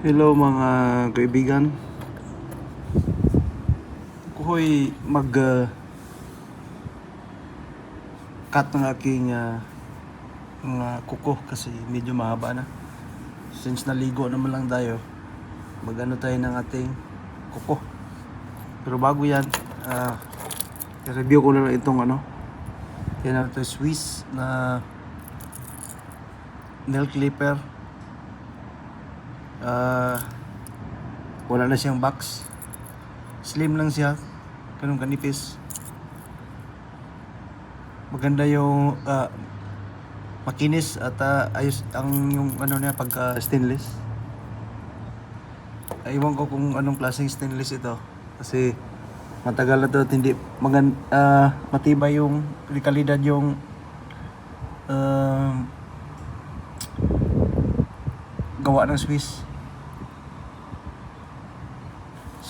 Hello mga kaibigan. Ako'y cut ng aking mga kuko kasi medyo mahaba na. Since naligo naman lang tayo, magano tayo ng ating kuko. Pero bago yan, i-review ko na lang itong yan na ito, Swiss na nail clipper. Wala na siyang box, slim lang siya, ganun kanipis. Maganda yung makinis at ayos ang yung niya pagka stainless. Ewan ko kung anong klaseng stainless ito kasi matagal na to at hindi matibay yung kalidad yung gawa ng Swiss.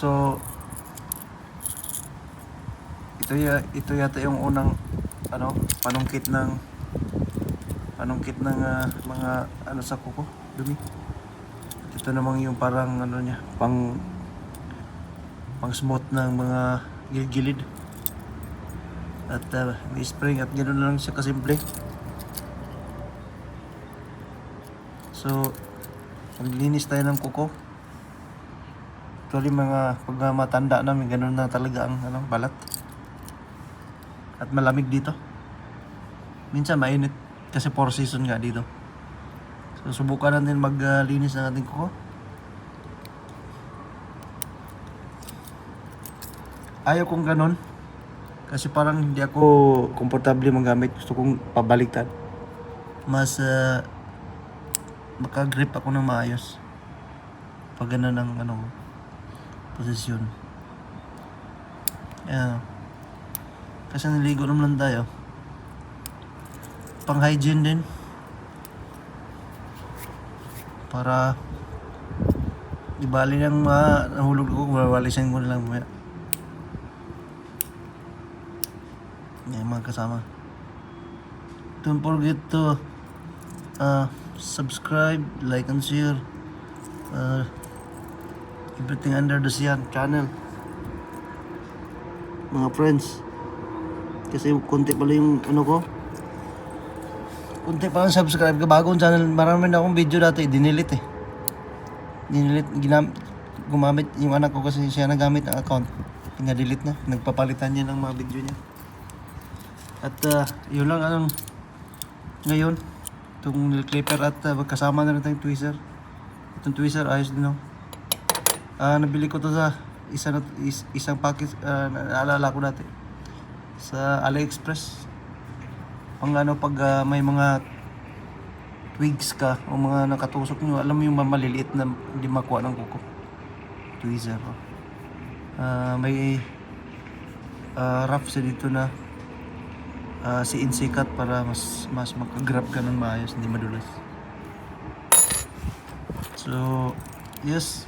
So ito yata yung unang panungkit ng mga sa kuko, dumi. Ito namang yung parang niya, pang smooth ng mga gilid. At may spring at ganoon lang siya kasimple. So maglinis tayo ng kuko. Actually pag matanda namin, ganoon na talaga ang balat. At malamig dito. Minsan mainit kasi 4 season nga dito. So subukan natin maglinis ng ating kuko. Ayaw kong ganun kasi parang hindi ako komportable magamit. Gusto kong pabaliktad. Mas makagrip ako ng maayos pag ganun ang posisyon. Yeah. Kasi naligo naman tayo. Pang hygiene din. Para ibali ng nahulog ko, wawalisin ko na lang mamaya. Yan mga kasama. Don't forget to subscribe, like and share everything under the Sian channel, mga friends. Kasi konti pala yung konti pa lang subscribe ka, bagong channel. Marami na akong video dati dinilit gumamit yung anak ko kasi siya nagamit ang account, pina-delete na, nagpapalitan niya ng mga video niya. At yun lang ngayon itong nail clipper at magkasama na rin tayong tweezer. Itong tweezer ayos din nabili ko to sa isang package, naalala ko dati sa AliExpress. Pag may mga twigs ka o mga nakatusok nyo, alam mo yung maliliit na hindi makuha ng kuko, tweezer. May rough sa dito na si insikat para mas makagrab ka ng maayos, hindi madulas. So yes,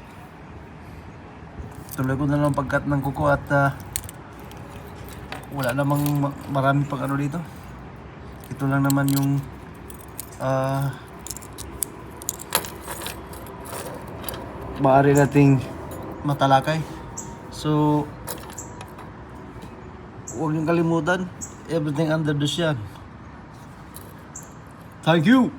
tuloy ko na lang pagkat ng kuko at wala namang marami pang dito. Ito lang naman yung maaari nating matalakay. So huwag niyong kalimutan, everything under the Sian. Thank you!